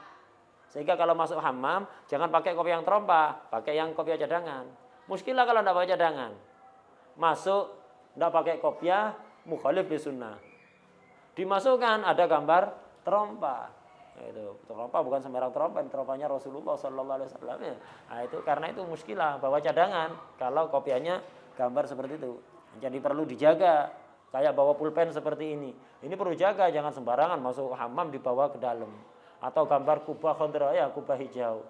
Sehingga kalau masuk hammam jangan pakai kopiah yang trompa, pakai yang kopiah cadangan. Muskilah kalau tidak pakai cadangan. Masuk tidak pakai kopiah mukhalif li sunnah. Dimasukkan ada gambar trompa. Itu trompa bukan sembarang trompa, trompanya Rasulullah sallallahu alaihi wasallam ya. Nah, itu karena itu muskilah bawa cadangan kalau kopiahnya gambar seperti itu. Jadi perlu dijaga. Kayak bawa pulpen seperti ini. Ini perlu jaga, jangan sembarangan masuk hammam dibawa ke dalam. Atau gambar kubah khadra ya, kubah hijau.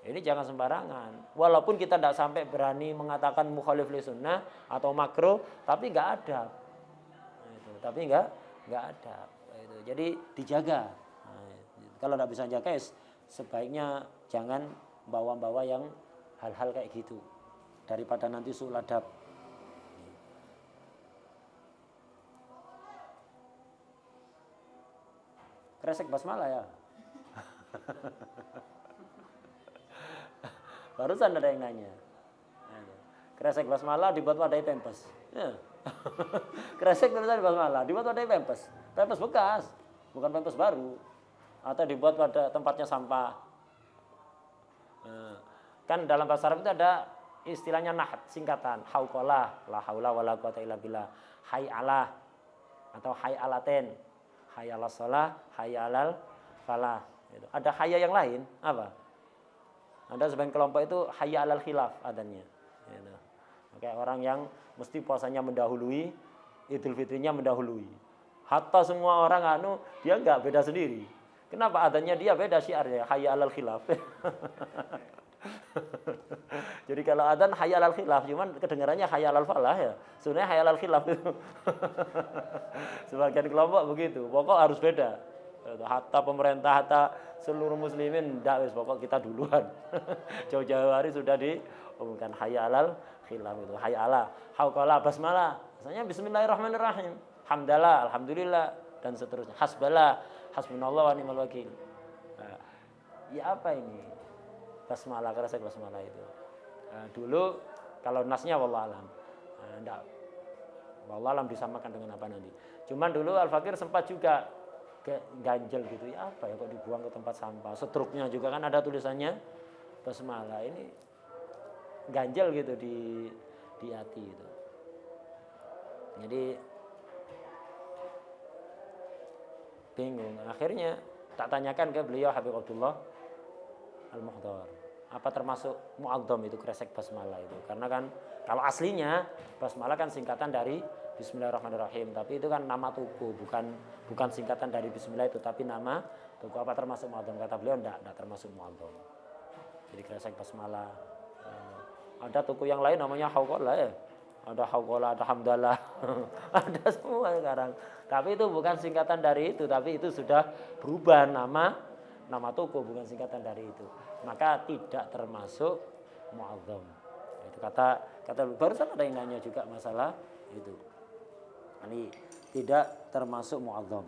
Ini jangan sembarangan. Walaupun kita tidak sampai berani mengatakan mukhalif li sunnah atau makruh, tapi enggak ada. Tapi enggak ada. Jadi dijaga. Nah, kalau tidak bisa jaga, sebaiknya jangan bawa-bawa yang hal-hal kayak gitu. Daripada nanti su'ul adab. Kresek basmalah ya. Barusan ada yang nanya. Kresek basmalah dibuat wadai pempes. Ya. Kresek tulisan basmalah dibuat wadai pempes. Pempes bekas, bukan pempes baru. Atau dibuat pada tempatnya sampah. Kan dalam bahasa Arab itu ada istilahnya nahat, singkatan. Hauqalah, la haula wala quwata illa billah. Hayy alah atau hayy alaten. Hayy alas shalah, hayy alal falah. Ada hayya yang lain, apa? Ada sebagian kelompok itu hayy alal khilaf adanya. Kayak orang yang mesti puasanya mendahului, Idul Fitrinya mendahului. Hatta semua orang dia enggak beda sendiri. Kenapa adanya dia beda syiarnya? Hayya alal khilaf. Jadi kalau adzan hayya alal khilaf, cuman kedengarannya hayya alal falah ya. Sebenarnya hayya alal khilaf itu. Sebagian kelompok begitu. Pokok harus beda. Hatta pemerintah, hatta seluruh muslimin enggak wis pokok kita duluan. Jauh-jauh hari sudah diumumkan hayya alal khilaf itu. Hayya ala hauqala basmalah. Misalnya bismillahirrahmanirrahim. Hamdalah, alhamdulillah dan seterusnya. Hasbalah, hasbunallah wa ni'mal wakil. Nah, ya apa ini? Basmalah, kresek basmalah itu. Nah, dulu kalau nasnya wallah alam. Nah, enggak. Wallah alam disamakan dengan apa nanti. Cuman dulu Al-Fakir sempat juga ganjel gitu. Ya apa ya kok dibuang ke tempat sampah. Setruknya juga kan ada tulisannya basmalah. Ini ganjel gitu di hati itu. Jadi bingung. Akhirnya tak tanyakan ke beliau Habib Abdullah Al-Muhdhar, apa termasuk mu'adzam itu kresek basmalah itu? Karena kan kalau aslinya basmalah kan singkatan dari Bismillahirrahmanirrahim, tapi itu kan nama tuku, bukan singkatan dari Bismillah itu, tapi nama tuku. Apa termasuk mu'adzam? Kata beliau enggak termasuk mu'adzam. Jadi kresek basmalah. Ada tuku yang lain namanya hauqalah ya. Ada hauqalah, ada hamdalah. Ada semua sekarang. Tapi itu bukan singkatan dari itu, tapi itu sudah berubah nama tuku, bukan singkatan dari itu. Maka tidak termasuk mu'adzam. Itu kata barusan ada yang nanya juga masalah itu. Ini tidak termasuk mu'adzam.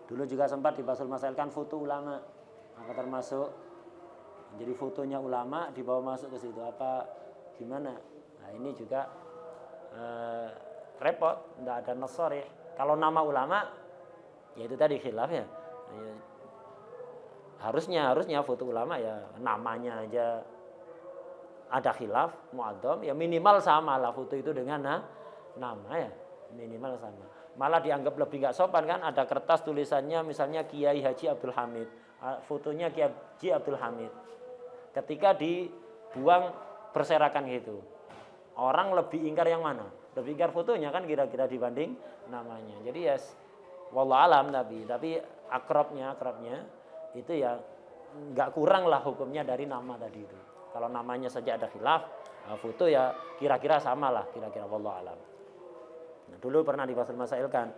Dulu juga sempat dibasul masailkan foto ulama, maka termasuk. Jadi fotonya ulama dibawa masuk ke situ apa gimana? Nah ini juga repot, tidak ada nas sharih. Kalau nama ulama, ya itu tadi khilaf ya. Harusnya foto ulama ya namanya aja ada khilaf mu'adzam, ya minimal sama lah foto itu dengan nama ya minimal sama. Malah dianggap lebih nggak sopan kan, ada kertas tulisannya misalnya Kiai Haji Abdul Hamid, fotonya Kiai Haji Abdul Hamid. Ketika dibuang berserakan gitu, orang lebih ingkar yang mana? Lebih ingkar fotonya kan kira-kira dibanding namanya. Jadi ya wallah alam, tapi akrabnya itu ya nggak kurang lah hukumnya dari nama tadi itu. Kalau namanya saja ada khilaf, foto ya kira-kira sama lah, kira-kira wallah alam. Nah, dulu pernah dibasul masailkan,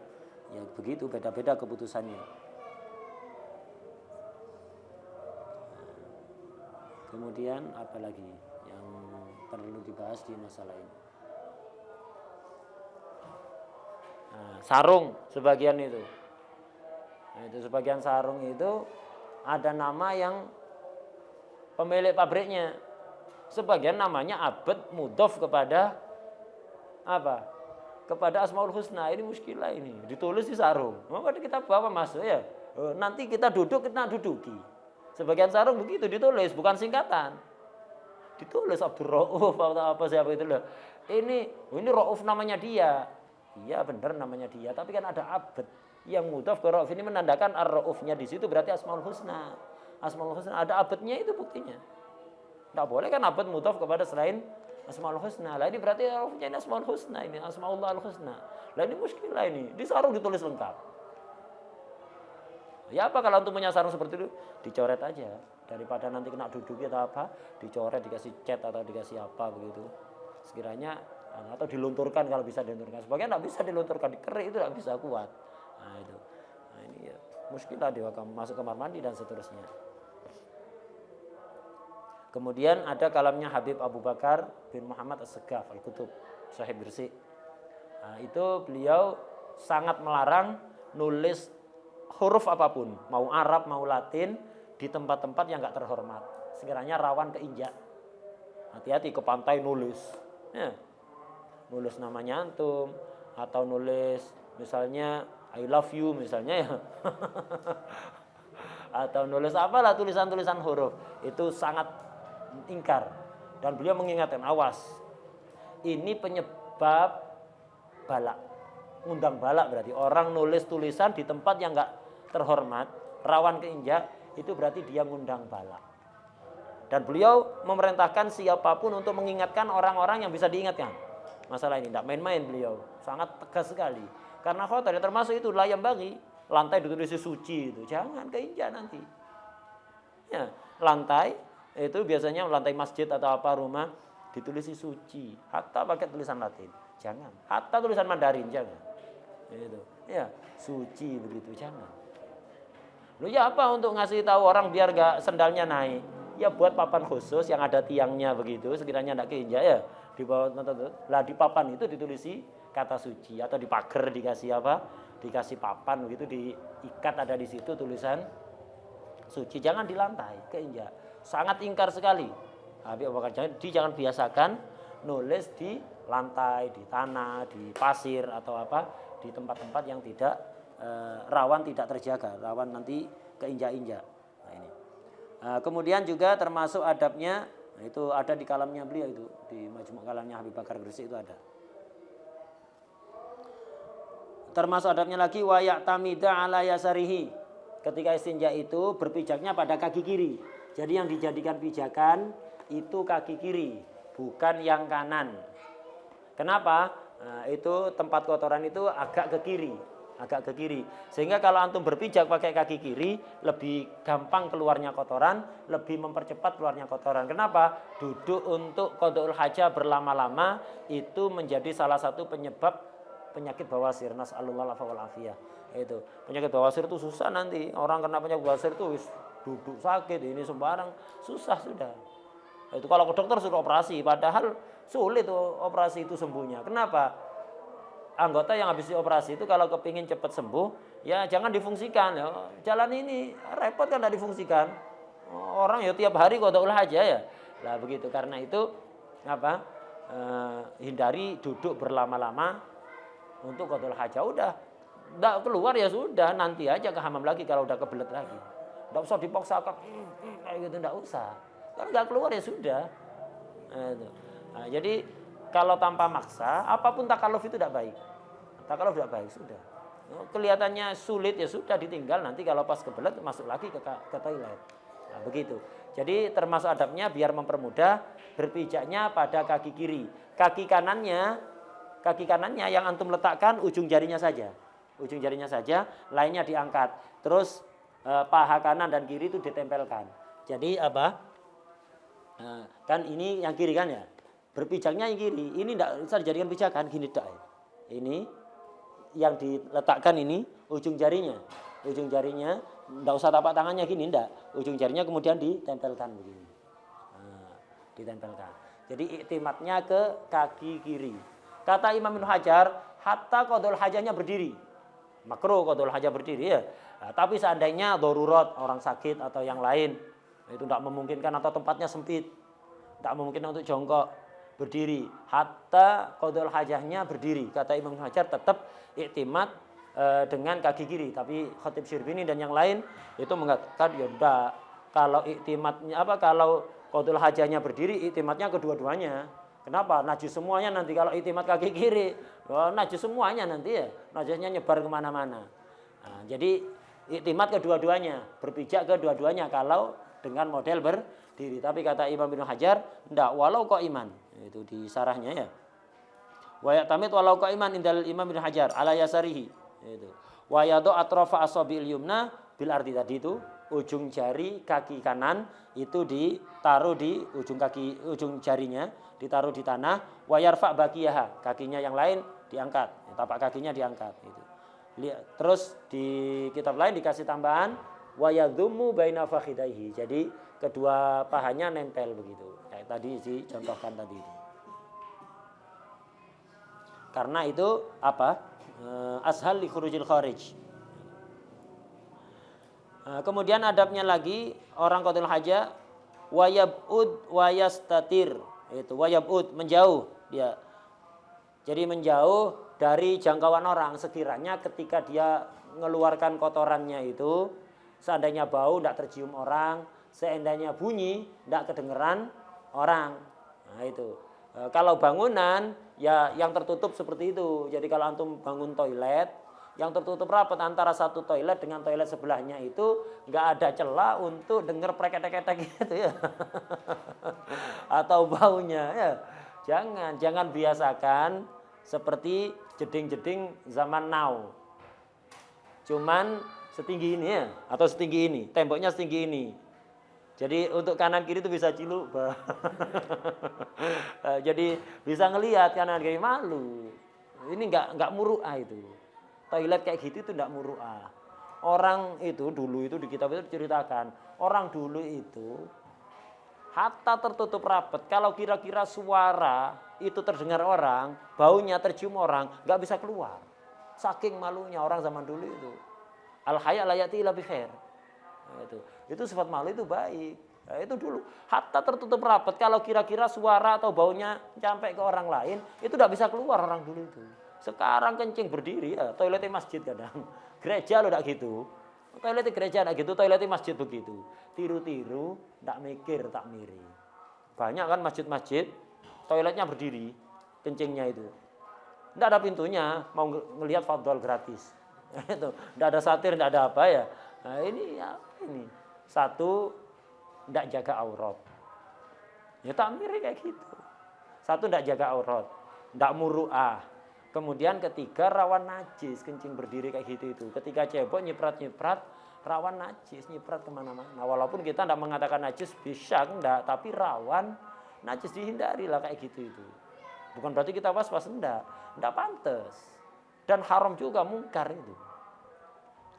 ya begitu beda-beda keputusannya. Kemudian apa lagi yang perlu dibahas di masalah ini? Nah, sarung sebagian itu. Nah, itu sebagian sarung itu ada nama yang pemilik pabriknya. Sebagian namanya abad mudhof kepada apa? Kepada Asmaul Husna. Ini muskilah ini. Ditulis di sarung. Maka kita bawa masuk ya. Nanti kita duduki. Sebagian sarung begitu ditulis, bukan singkatan. Ditulis Abdul Rauf atau apa siapa itu loh. Ini Rauf namanya dia. Iya benar namanya dia, tapi kan ada abad yang mudhaf ke Rauf. Ini menandakan ar-Raufnya di situ berarti Asmaul Husna. Asmaul Husna ada abadnya itu buktinya. Enggak boleh kan abad mudhaf kepada selain Asmaul Husna. Lah ini berarti Raufnya ini Asmaul Husna, ini Asmaullah Al-Husna. Lah ini muskilah ini. Di sarung ditulis lengkap. Ya apa kalau untuk punya sarung seperti itu dicoret aja, daripada nanti kena duduki atau apa, dicoret dikasih cat atau dikasih apa begitu. Sekiranya atau dilunturkan kalau bisa dilunturkan. Sebagian tidak bisa dilunturkan, dikerik itu tidak bisa kuat. Nah itu. Nah ini ya muskilah dia masuk kamar mandi dan seterusnya. Kemudian ada kalamnya Habib Abu Bakar bin Muhammad As-Segaf Al-Kutub Sahih Birsi. Nah, itu beliau sangat melarang nulis huruf apapun, mau Arab, mau Latin, di tempat-tempat yang nggak terhormat. Sekiranya rawan keinjak. Hati-hati ke pantai nulis. Ya. Nulis namanya antum, atau nulis misalnya I love you misalnya ya. Atau nulis apalah tulisan-tulisan huruf. Itu sangat ingkar. Dan beliau mengingatkan, awas. Ini penyebab balak. Ngundang balak berarti. Orang nulis tulisan di tempat yang nggak terhormat, rawan keinjak, itu berarti dia ngundang balak. Dan beliau memerintahkan siapapun untuk mengingatkan orang-orang yang bisa diingatkan. Masalah ini tidak main-main beliau, sangat tegas sekali. Karena khotar termasuk itu layam bagi lantai ditulis suci itu, jangan keinjak nanti. Ya, lantai itu biasanya lantai masjid atau apa rumah ditulis suci, hatta pakai tulisan Latin, jangan. Hatta tulisan Mandarin jangan. Itu, ya suci begitu jangan. Lu ya apa untuk ngasih tahu orang biar gak sendalnya naik? ya buat papan khusus yang ada tiangnya begitu, sekiranya tidak keinjak ya di bawah. Lah di papan itu ditulisi kata suci, atau di pagar dikasih apa? Dikasih papan begitu, diikat ada di situ tulisan suci. Jangan di lantai, keinjak. Sangat ingkar sekali. Habib Abu Bakar jadi jangan biasakan nulis di lantai, di tanah, di pasir atau apa, di tempat-tempat yang tidak rawan tidak terjaga, rawan nanti keinjak-injak. Nah, ini. Kemudian juga termasuk adabnya, nah itu ada di kalamnya beliau itu, di Majmu' Kalamnya Habib Bakar Gresik itu ada. Termasuk adabnya lagi wa ya'tamida ala yasarihi. Ketika istinja itu berpijaknya pada kaki kiri. Jadi yang dijadikan pijakan itu kaki kiri, bukan yang kanan. Kenapa? Nah, itu tempat kotoran itu agak ke kiri. Sehingga kalau antum berpijak pakai kaki kiri, lebih gampang keluarnya kotoran, lebih mempercepat keluarnya kotoran. Kenapa? Duduk untuk qada'ul hajah berlama-lama itu menjadi salah satu penyebab penyakit bawasir. Nas'alullah wal afiyah. Itu penyakit bawasir itu susah nanti. Orang kena penyakit bawasir itu duduk sakit, ini sembarang susah sudah. Itu kalau ke dokter suruh operasi, padahal sulit operasi itu sembuhnya. Kenapa? Anggota yang habis dioperasi itu kalau kepingin cepat sembuh, ya jangan difungsikan. Ya. Jalan ini repot kan tidak difungsikan. Orang ya tiap hari qada'ul hajah ya. Lah begitu, karena itu apa? Hindari duduk berlama-lama untuk qada'ul hajah. Udah, tidak keluar ya sudah, nanti aja ke hamam lagi kalau udah kebelet lagi. Tidak usah dipaksakan, kayak gitu tidak usah. Kalau nggak keluar ya sudah. Nah, jadi kalau tanpa maksa, apapun takaluf itu tidak baik. Takaluf tidak baik, sudah. Kelihatannya sulit ya sudah ditinggal, nanti kalau pas kebelet masuk lagi ke toilet. Nah, begitu. Jadi termasuk adabnya biar mempermudah berpijaknya pada kaki kiri. Kaki kanannya yang antum letakkan ujung jarinya saja. Ujung jarinya saja, lainnya diangkat. Terus paha kanan dan kiri itu ditempelkan. Jadi apa? Kan ini yang kiri kan ya? Berpijaknya yang kiri, ini tidak bisa dijadikan pijakan, gini tak. Ini yang diletakkan ini ujung jarinya tidak usah tapak tangannya gini, tidak. Ujung jarinya kemudian ditempelkan begini. Nah, ditempelkan. Jadi iktimatnya ke kaki kiri. Kata Imam Ibnu Hajar, hatta qadul hajahnya berdiri. Makruh qadul hajah berdiri ya. Nah, tapi seandainya darurat, orang sakit atau yang lain, itu tidak memungkinkan atau tempatnya sempit, tidak memungkinkan untuk jongkok, berdiri. Hatta qadul hajahnya berdiri. Kata Imam Hajar tetap iktimat dengan kaki kiri. Tapi Khatib Syirbini dan yang lain itu mengatakan ya udah, kalau iktimatnya kalau qadul hajahnya berdiri, iktimatnya kedua-duanya. Kenapa? Najis semuanya nanti kalau iktimat kaki kiri. Oh, najis semuanya nanti ya. Najisnya nyebar kemana-mana. Nah, jadi iktimat kedua-duanya, berpijak kedua-duanya kalau dengan model berdiri. Tapi kata Imam Ibnu Hajar, enggak, walau qaiman. Itu di sarahnya ya. Wa ya'tamid walau qaiman indal Imam Ibnu Hajar ala yasarihi. Itu. Wa yadu atrafa asabil yumna bil ardi, tadi itu ujung jari kaki kanan itu ditaruh di ujung jarinya ditaruh di tanah, wa yarfa baqiyaha, kakinya yang lain diangkat, tapak kakinya diangkat itu. Terus di kitab lain dikasih tambahan wa yadhummu baina fakhidaihi. Jadi kedua pahanya nempel begitu. Kayak tadi dicontohkan tadi itu. Karena itu apa? Ashal li khurujil kharij. Kemudian adabnya lagi orang qadul haja wa yab'ud wa yastatir. Itu wa yab'ud, menjauh dia. Jadi menjauh dari jangkauan orang, sekiranya ketika dia mengeluarkan kotorannya itu seandainya bau tidak tercium orang, seandainya bunyi tidak kedengeran orang. Nah itu. Kalau bangunan ya yang tertutup seperti itu. Jadi kalau antum bangun toilet yang tertutup rapat antara satu toilet dengan toilet sebelahnya itu nggak ada celah untuk dengar preketek-ketek gitu ya. Atau baunya ya. Jangan biasakan seperti jeding-jeding zaman now. Cuman setinggi ini ya, atau setinggi ini, temboknya setinggi ini. Jadi untuk kanan kiri itu bisa ciluk. Jadi bisa ngelihat kanan kiri, malu. Ini enggak muru'ah itu. Toilet kayak gitu itu enggak muru'ah. Orang itu dulu itu di kitab itu diceritakan, orang dulu itu Hatta tertutup rapat. Kalau kira-kira suara itu terdengar orang, baunya tercium orang, nggak bisa keluar. Saking malunya orang zaman dulu itu. Al haya la yati illa bi khair. Nah, itu sifat malu itu baik. Nah, itu dulu. Hatta tertutup rapat. Kalau kira-kira suara atau baunya sampai ke orang lain, itu nggak bisa keluar orang dulu itu. Sekarang kencing berdiri ya, toiletnya masjid kadang. Gereja lo nggak gitu. Toiletnya gereja enggak gitu, toiletnya masjid begitu. Tiru-tiru, enggak mikir, tak miri. Banyak kan masjid-masjid, toiletnya berdiri, kencingnya itu. Enggak ada pintunya, mau ngelihat fadhol gratis. Itu, enggak ada satir, enggak ada apa ya. Nah ini ya, ini. Satu, enggak jaga aurat. Ya tak miri kayak gitu. Satu, enggak jaga aurat. Enggak muru'ah. Kemudian ketiga rawan najis, kencing berdiri kayak gitu itu. Ketika cebok nyiprat-nyiprat, rawan najis, nyiprat kemana-mana. Walaupun kita tidak mengatakan najis, bisa enggak, tapi rawan najis dihindari lah kayak gitu itu. Bukan berarti kita was-was, enggak pantas. Dan haram juga, mungkar itu.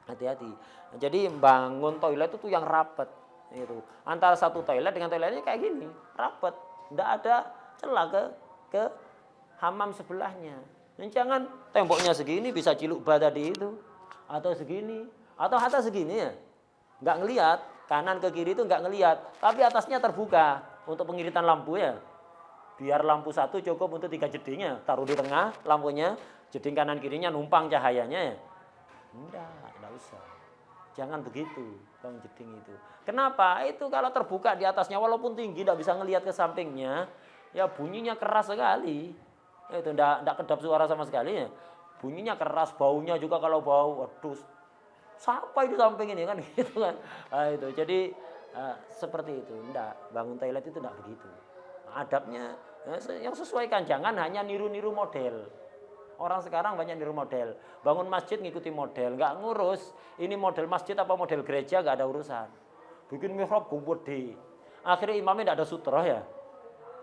Hati-hati. Jadi bangun toilet itu yang rapat. Itu. Antara satu toilet dengan toiletnya kayak gini, rapat. Enggak ada celah ke hamam sebelahnya. Jangan temboknya segini bisa ciluk bah tadi itu, atau segini, atau hatta segini ya, nggak ngelihat kanan ke kiri itu nggak ngelihat, tapi atasnya terbuka untuk pengiritan lampu ya, biar lampu satu cukup untuk 3 jedingnya, taruh di tengah lampunya, jeding kanan kirinya numpang cahayanya ya, enggak usah, jangan begitu bang jeding itu. Kenapa? Itu kalau terbuka di atasnya walaupun tinggi nggak bisa ngelihat ke sampingnya, ya bunyinya keras sekali. Itu enggak kedap suara sama sekali ya. Bunyinya keras, baunya juga kalau bau, waduh, siapa di samping ini kan gitu kan. Nah, itu jadi seperti itu. Enggak, bangun toilet itu enggak begitu. Nah, adabnya yang sesuaikan, jangan hanya niru-niru model. Orang sekarang banyak niru model. Bangun masjid ngikuti model, enggak ngurus ini model masjid apa model gereja, enggak ada urusan. Bikin mihrab gede. Akhirnya imamnya enggak ada sutra ya.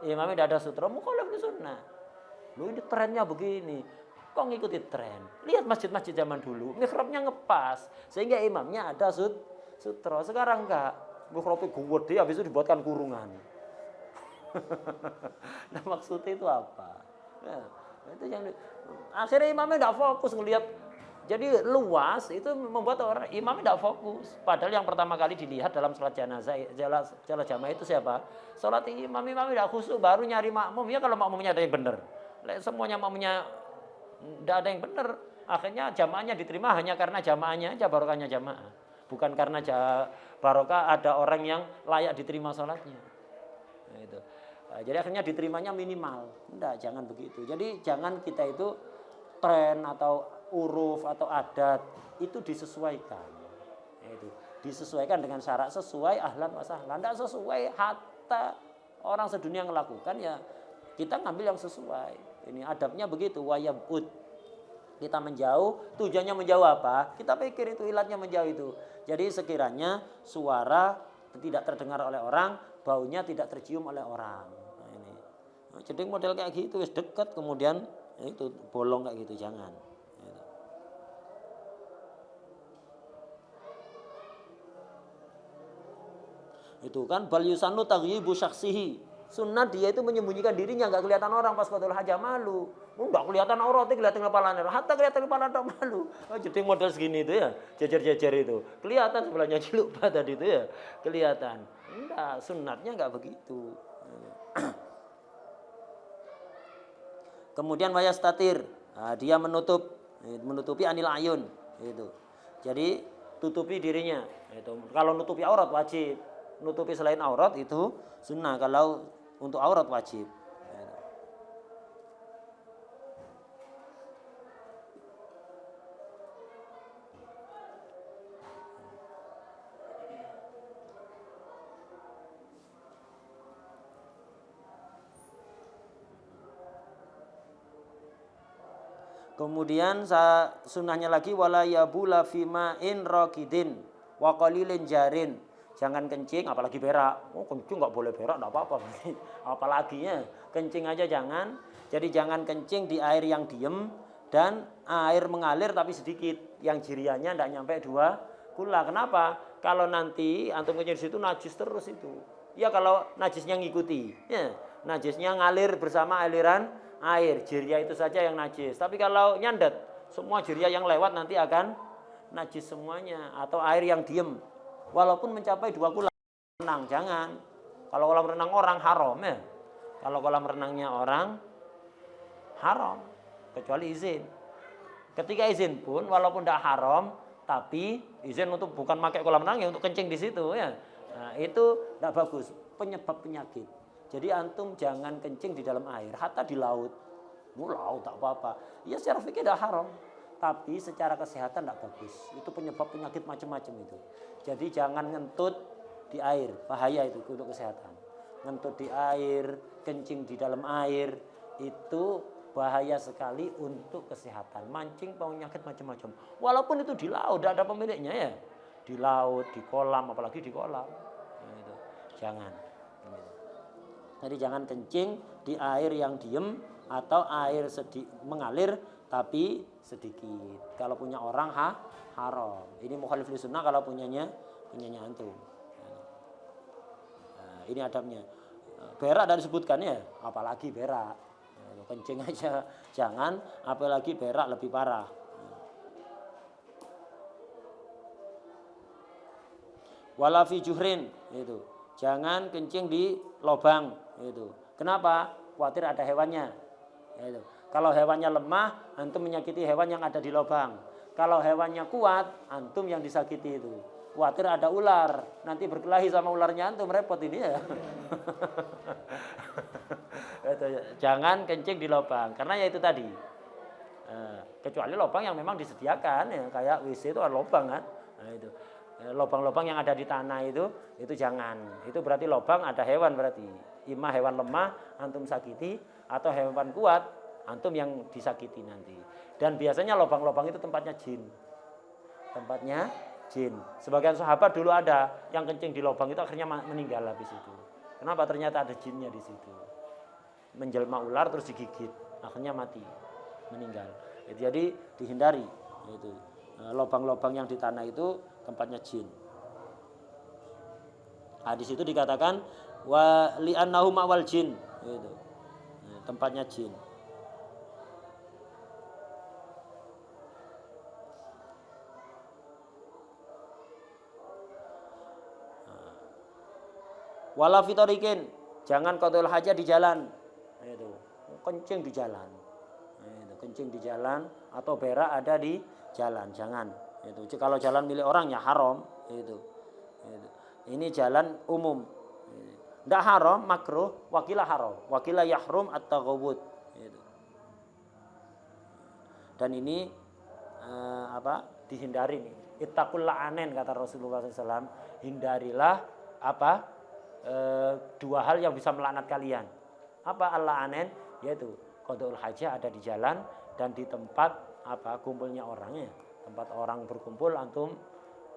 Imamnya enggak ada sutra, mukhalaf di sunnah. Loh ini trennya begini, kok ngikuti tren? Lihat masjid-masjid zaman dulu, mihrabnya ngepas, sehingga imamnya ada sutra. Sekarang enggak, mihrabnya gede, habis itu dibuatkan kurungan. Nah maksudnya itu apa? Nah, itu yang akhirnya imamnya enggak fokus ngelihat. Jadi luas itu membuat orang imamnya enggak fokus. Padahal yang pertama kali dilihat dalam sholat jenazah, sholat jamaah itu siapa? Sholat imamnya enggak khusyuk, baru nyari makmum. Ya kalau makmumnya ada yang benar. Semuanya makmumnya tidak ada yang benar, akhirnya jamaahnya diterima hanya karena jamaahnya aja, barokahnya jamaah, bukan karena barokah ada orang yang layak diterima sholatnya. Nah, itu. Nah, jadi akhirnya diterimanya minimal. Enggak, jangan begitu. Jadi jangan kita itu tren atau uruf atau adat itu disesuaikan. Nah, itu disesuaikan dengan syarat sesuai ahlan wa sahlan. Enggak sesuai hatta orang sedunia melakukan ya kita ngambil yang sesuai. Ini adabnya begitu, wayabud. Kita menjauh, tujuannya menjauh apa? Kita pikir itu ilatnya menjauh itu. Jadi sekiranya suara tidak terdengar oleh orang, baunya tidak tercium oleh orang. Nah, ini. Nah, jadi model kayak gitu, dekat kemudian itu bolong kayak gitu, jangan. Itu kan bal yusannu taghyibu syakhsihi. Sunnah dia itu menyembunyikan dirinya, nggak kelihatan orang pas qadul hajah, malu. Nggak kelihatan auratnya, kelihatan kepalanya. Hatta kelihatan kepala tak malu. Oh, jadi model segini itu ya, jejer-jejer itu. Kelihatan sebelahnya ciluk tadi itu ya, kelihatan. Enggak, sunnatnya nggak begitu. Kemudian wayastatir, nah, dia menutupi anil ayun, itu. Jadi tutupi dirinya. Itu. Kalau nutupi aurat wajib, nutupi selain aurat itu sunnah. Kalau untuk aurat wajib. Kemudian sunnahnya lagi wala yabula fima in raqidin wa qalilin jarin. Jangan kencing apalagi berak. Oh, kencing enggak boleh berak, enggak apa-apa. Apalagi ya, kencing aja jangan. Jadi jangan kencing di air yang diem dan air mengalir tapi sedikit, yang jiriannya enggak nyampe 2 kula. Kenapa? Kalau nanti antum kencing di situ najis terus itu. Ya kalau najisnya ngikuti, ya, najisnya ngalir bersama aliran air, jirya itu saja yang najis. Tapi kalau nyandet, semua jirya yang lewat nanti akan najis semuanya. Atau air yang diem, walaupun mencapai 2 kolam renang, jangan. Kalau kolam renang orang haram ya. Kalau kolam renangnya orang haram, kecuali izin. Ketika izin pun walaupun tidak haram, tapi izin untuk bukan pakai kolam renang ya untuk kencing di situ ya. Nah, itu tidak bagus, penyebab penyakit. Jadi antum jangan kencing di dalam air, hatta di laut. Laut tak apa-apa. Ya secara fikih tidak haram, tapi secara kesehatan tidak bagus. Itu penyebab penyakit macam-macam itu. Jadi jangan ngentut di air, bahaya itu untuk kesehatan. Ngentut di air, kencing di dalam air, itu bahaya sekali untuk kesehatan. Mancing penyakit macam-macam. Walaupun itu di laut, tidak ada pemiliknya ya. Di laut, di kolam, apalagi di kolam. Nah, itu. Jangan. Jadi jangan kencing di air yang diem atau air mengalir tapi sedikit. Kalau punya orang haram. Ini mukhalif li sunnah kalau punyanya antum. Nah, ini adabnya. Berak tidak disebutkan ya, apalagi berak. Kencing aja jangan, apalagi berak lebih parah. Wala fi juhrin itu. Jangan kencing di lubang itu. Kenapa? Khawatir ada hewannya. Itu. Kalau hewannya lemah, antum menyakiti hewan yang ada di lubang. Kalau hewannya kuat, antum yang disakiti itu. Khawatir ada ular, nanti berkelahi sama ularnya antum, repot ini ya. Jangan kencing di lubang, karena ya itu tadi. Kecuali lubang yang memang disediakan ya, kayak WC itu ada lubang kan. Nah, itu. Lubang-lubang yang ada di tanah itu jangan. Itu berarti lubang ada hewan berarti. Imah hewan lemah antum sakiti atau hewan kuat antum yang disakiti nanti. Dan biasanya lubang-lubang itu tempatnya jin. Tempatnya jin. Sebagian sahabat dulu ada yang kencing di lubang itu akhirnya meninggal habis itu. Kenapa? Ternyata ada jinnya di situ. Menjelma ular terus digigit, akhirnya mati, meninggal. Jadi dihindari itu. Lubang-lubang yang di tanah itu tempatnya jin. Di situ dikatakan wa li'annahu ma'wal jin itu. Tempatnya jin. Wala fitorikin, jangan qadul hajat di jalan. Itu. Kencing di jalan. Itu, kencing di jalan atau berak ada di jalan, jangan. Itu. Kalau jalan milik orang ya haram itu. Ini jalan umum. Tidak haram, makruh, wakilah haram. Wakilah yahrum at-taghawud. Itu. Dan ini dihindari nih. Ittaqul la'anen kata Rasulullah SAW. Hindarilah dua hal yang bisa melaknat kalian. Apa al-la'anen? Yaitu qadul hajah ada di jalan dan di tempat kumpulnya orangnya. Tempat orang berkumpul antum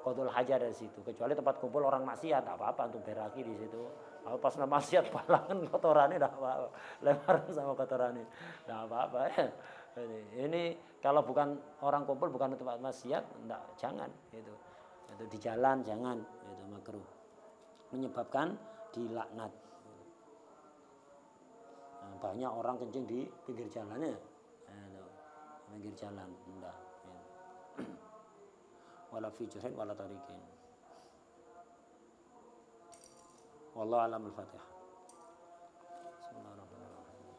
qadul hajah dari situ. Kecuali tempat kumpul orang maksiat, tak apa-apa antum beraki di situ. Kalau pas maksiat balangan kotorannya enggak apa-apa. Lemparan sama kotorannya. Enggak apa-apa ya. Ini kalau bukan orang kumpul bukan tempat maksiat, enggak, jangan itu. Itu di jalan jangan, itu makruh. Menyebabkan dilaknat. Nah, banyak orang kencing di pinggir jalannya. Pinggir jalan, enggak. Wala fi juhrin wala tariqin. Wallahu a'lam al-Fatihah. Bismillahirrahmanirrahim.